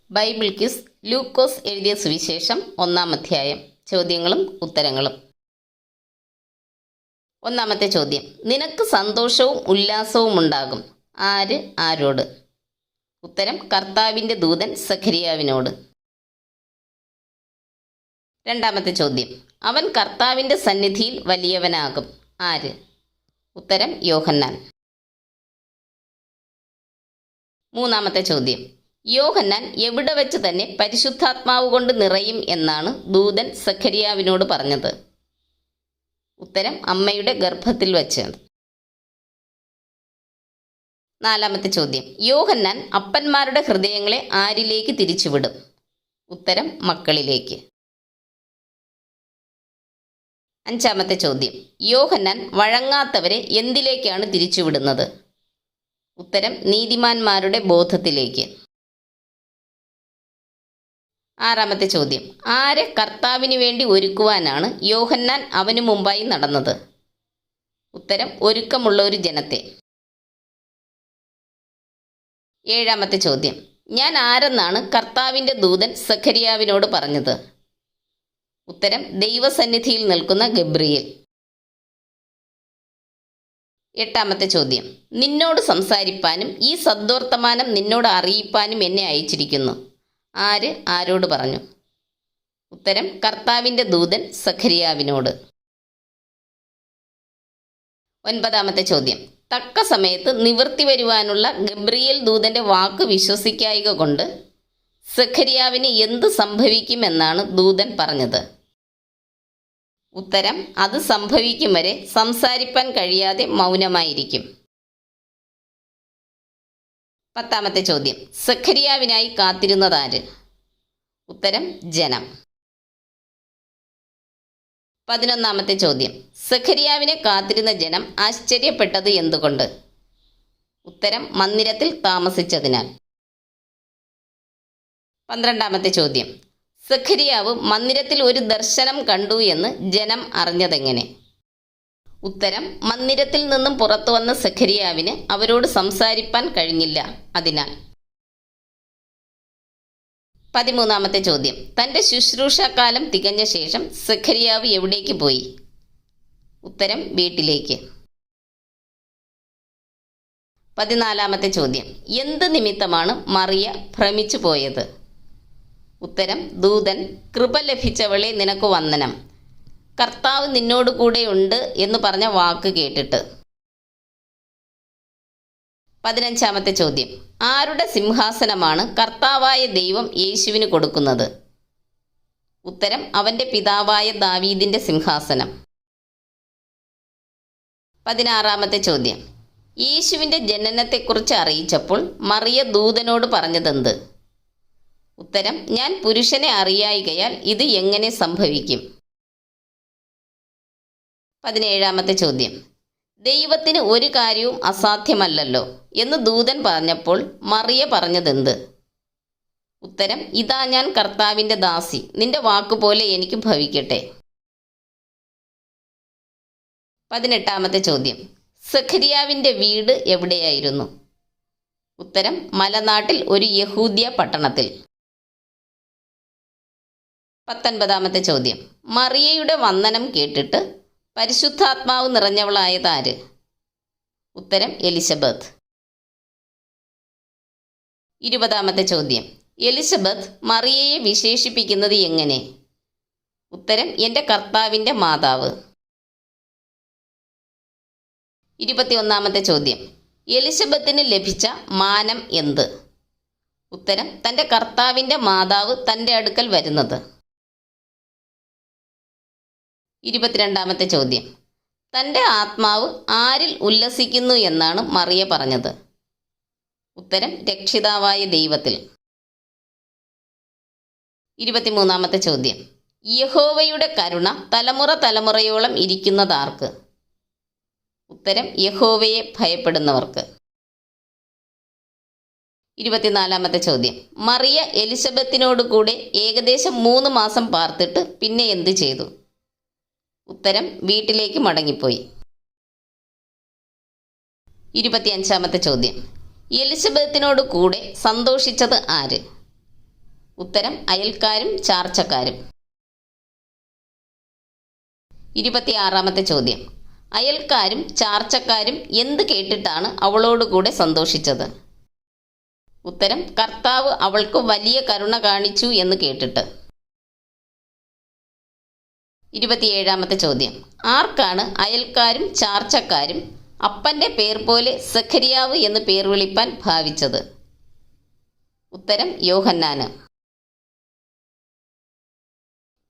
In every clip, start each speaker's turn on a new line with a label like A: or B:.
A: Bible quiz ലൂക്കോസ് എഴുതിയ സുവിശേഷം 1-ാം അധ്യായം. ചോദ്യങ്ങളും ഉത്തരങ്ങളും. 1-ാമത്തെ ചോദ്യം. നിനക്ക് സന്തോഷവും ഉല്ലാസവും ഉണ്ടാകും. ആര് ആരോട്? ഉത്തരം കർത്താവിൻ്റെ ദൂതൻ സഖരിയാവിനോട്. 2-ാമത്തെ ചോദ്യം. അവൻ കർത്താവിൻ്റെ സന്നിധിയിൽ വലിയവനാകും. ആര്? ഉത്തരം യോഹന്നാൻ. 3-ാമത്തെ ചോദ്യം. യോഹന്നാൻ എവിടെ വെച്ച് തന്നെ പരിശുദ്ധാത്മാവ് കൊണ്ട് നിറയും എന്നാണ് ദൂതൻ സഖരിയാവിനോട് പറഞ്ഞത്? ഉത്തരം അമ്മയുടെ ഗർഭത്തിൽ വച്ച്. 4-ാമത്തെ ചോദ്യം. യോഹന്നാൻ അപ്പന്മാരുടെ ഹൃദയങ്ങളെ ആരിലേക്ക് തിരിച്ചുവിടും? ഉത്തരം മക്കളിലേക്ക്. 5-ാമത്തെ ചോദ്യം. യോഹന്നാൻ വഴങ്ങാത്തവരെ എന്തിലേക്കാണ് തിരിച്ചുവിടുന്നത്? ഉത്തരം നീതിമാന്മാരുടെ ബോധത്തിലേക്ക്. 6-ാമത്തെ ചോദ്യം. ആരെ കർത്താവിന് വേണ്ടി ഒരുക്കുവാനാണ് യോഹന്നാൻ അവനു മുമ്പായി നടന്നത്? ഉത്തരം ഒരുക്കമുള്ള ഒരു ജനത്തെ. 7-ാമത്തെ ചോദ്യം. ഞാൻ ആരെന്നാണ് കർത്താവിൻ്റെ ദൂതൻ സഖരിയാവിനോട് പറഞ്ഞത്? ഉത്തരം ദൈവസന്നിധിയിൽ നിൽക്കുന്ന ഗബ്രിയേൽ. 8-ാമത്തെ ചോദ്യം. നിന്നോട് സംസാരിപ്പാനും ഈ സദ്വർത്തമാനം നിന്നോട് അറിയിപ്പാനും എന്നെ അയച്ചിരിക്കുന്നു. ആര് ആരോട് പറഞ്ഞു? ഉത്തരം കർത്താവിൻ്റെ ദൂതൻ സഖരിയാവിനോട്. 9-ാമത്തെ ചോദ്യം. തക്ക സമയത്ത് നിവൃത്തി വരുവാനുള്ള ഗബ്രിയേൽ ദൂതൻ്റെ വാക്ക് വിശ്വസിക്കായ്ക കൊണ്ട് സഖരിയാവിന് എന്ത് സംഭവിക്കുമെന്നാണ് ദൂതൻ പറഞ്ഞത്? ഉത്തരം അത് സംഭവിക്കും വരെ സംസാരിപ്പാൻ കഴിയാതെ മൗനമായിരിക്കും. 10-ാമത്തെ ചോദ്യം. സഖരിയാവിനായി കാത്തിരുന്നതാര്? ഉത്തരം ജനം. 11-ാമത്തെ ചോദ്യം. സഖരിയാവിനെ കാത്തിരുന്ന ജനം ആശ്ചര്യപ്പെട്ടത് എന്തുകൊണ്ട്? ഉത്തരം മന്ദിരത്തിൽ താമസിച്ചതിനാൽ. 12-ാമത്തെ ചോദ്യം. സഖരിയാവ് മന്ദിരത്തിൽ ഒരു ദർശനം കണ്ടു എന്ന് ജനം അറിഞ്ഞതെങ്ങനെ? ഉത്തരം മന്ദിരത്തിൽ നിന്നും പുറത്തു വന്ന സഖരിയാവിന് അവരോട് സംസാരിപ്പാൻ കഴിഞ്ഞില്ല, അതിനാൽ. 13-ാമത്തെ ചോദ്യം. തൻ്റെ ശുശ്രൂഷാകാലം തികഞ്ഞ ശേഷം സഖരിയാവ് എവിടേക്ക് പോയി? ഉത്തരം വീട്ടിലേക്ക്. 14-ാമത്തെ ചോദ്യം. എന്ത് നിമിത്തമാണ് മറിയ ഭ്രമിച്ചു പോയത്? ഉത്തരം ദൂതൻ കൃപ ലഭിച്ചവളെ നിനക്ക് വന്ദനം, കർത്താവ് നിന്നോട് കൂടെയുണ്ട് എന്ന് പറഞ്ഞ വാക്ക് കേട്ടിട്ട്. 15-ാമത്തെ ചോദ്യം. ആരുടെ സിംഹാസനമാണ് കർത്താവായ ദൈവം യേശുവിന് കൊടുക്കുന്നത്? ഉത്തരം അവൻ്റെ പിതാവായ ദാവീദിൻ്റെ സിംഹാസനം. 16-ാമത്തെ ചോദ്യം. യേശുവിൻ്റെ ജനനത്തെക്കുറിച്ച് അറിയിച്ചപ്പോൾ മറിയ ദൂതനോട് പറഞ്ഞതെന്ത്? ഉത്തരം ഞാൻ പുരുഷനെ അറിയായികയാൽ ഇത് എങ്ങനെ സംഭവിക്കും? 17-ാമത്തെ ചോദ്യം. ദൈവത്തിന് ഒരു കാര്യവും അസാധ്യമല്ലല്ലോ എന്ന് ദൂതൻ പറഞ്ഞപ്പോൾ മറിയ പറഞ്ഞതെന്ത്? ഉത്തരം ഇതാ ഞാൻ കർത്താവിൻ്റെ ദാസി, നിന്റെ വാക്കുപോലെ എനിക്ക് ഭവിക്കട്ടെ. 18-ാമത്തെ ചോദ്യം. സഖരിയാവിൻ്റെ വീട് എവിടെയായിരുന്നു? ഉത്തരം മലനാട്ടിൽ ഒരു യഹൂദ്യ പട്ടണത്തിൽ. 19-ാമത്തെ ചോദ്യം. മറിയയുടെ വന്ദനം കേട്ടിട്ട് പരിശുദ്ധാത്മാവ് നിറഞ്ഞവളായതാര്? ഉത്തരം എലിസബത്ത്. 20-ാമത്തെ ചോദ്യം. എലിസബത്ത് മറിയയെ വിശേഷിപ്പിക്കുന്നത് എങ്ങനെ? ഉത്തരം എൻ്റെ കർത്താവിൻ്റെ മാതാവ്. 21-ാമത്തെ ചോദ്യം. എലിസബത്തിന് ലഭിച്ച മാനം എന്ത്? ഉത്തരം തൻ്റെ കർത്താവിൻ്റെ മാതാവ് തൻ്റെ അടുക്കൽ വരുന്നത്. 22-ാമത്തെ ചോദ്യം. തൻ്റെ ആത്മാവ് ആരിൽ ഉല്ലസിക്കുന്നു എന്നാണ് മറിയ പറഞ്ഞത്? ഉത്തരം രക്ഷിതാവായ ദൈവത്തിൽ. 23-ാമത്തെ ചോദ്യം. യഹോവയുടെ കരുണ തലമുറ തലമുറയോളം ഇരിക്കുന്നതാർക്ക്? ഉത്തരം യഹോവയെ ഭയപ്പെടുന്നവർക്ക്. 24-ാമത്തെ ചോദ്യം. മറിയ എലിസബത്തിനോട് കൂടെ ഏകദേശം 3 മാസം പാർത്തിട്ട് പിന്നെ എന്ത് ചെയ്തു? ഉത്തരം വീട്ടിലേക്ക് മടങ്ങിപ്പോയി. 25-ാമത്തെ ചോദ്യം. എലിസബത്തിനോട് കൂടെ സന്തോഷിച്ചത് ആര്? ഉത്തരം അയൽക്കാരും ചാർച്ചക്കാരും. 26-ാമത്തെ ചോദ്യം. അയൽക്കാരും ചാർച്ചക്കാരും എന്ത് കേട്ടിട്ടാണ് അവളോടുകൂടെ സന്തോഷിച്ചത്? ഉത്തരം കർത്താവ് അവൾക്ക് വലിയ കരുണ കാണിച്ചു എന്ന് കേട്ടിട്ട്. 27-ാമത്തെ ചോദ്യം. ആർക്കാണ് അയൽക്കാരും ചാർച്ചക്കാരും അപ്പൻ്റെ പേർ പോലെ സഖരിയാവ് എന്ന് പേർ വിളിപ്പാൻ ഭാവിച്ചത്? ഉത്തരം യോഹന്നാന്.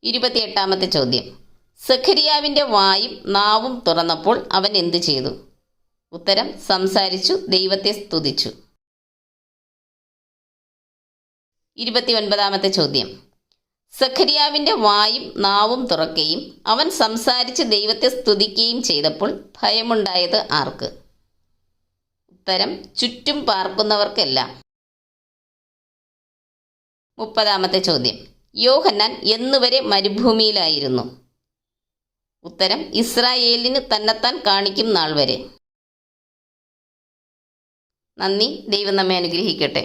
A: 28-ാമത്തെ ചോദ്യം. സഖരിയാവിൻ്റെ വായും നാവും തുറന്നപ്പോൾ അവൻ എന്തു ചെയ്തു? ഉത്തരം സംസാരിച്ചു, ദൈവത്തെ സ്തുതിച്ചു. 29-ാമത്തെ ചോദ്യം. സഖരിയാവിൻ്റെ വായും നാവും തുറക്കുകയും അവൻ സംസാരിച്ച് ദൈവത്തെ സ്തുതിക്കുകയും ചെയ്തപ്പോൾ ഭയമുണ്ടായത് ആർക്ക്? ഉത്തരം ചുറ്റും പാർക്കുന്നവർക്കെല്ലാം. 30-ാമത്തെ ചോദ്യം. യോഹന്നാൻ എന്നുവരെ മരുഭൂമിയിലായിരുന്നു? ഉത്തരം ഇസ്രായേലിന് തന്നെത്താൻ കാണിക്കും നാൾ വരെ. നന്ദി. ദൈവം നമ്മെ അനുഗ്രഹിക്കട്ടെ.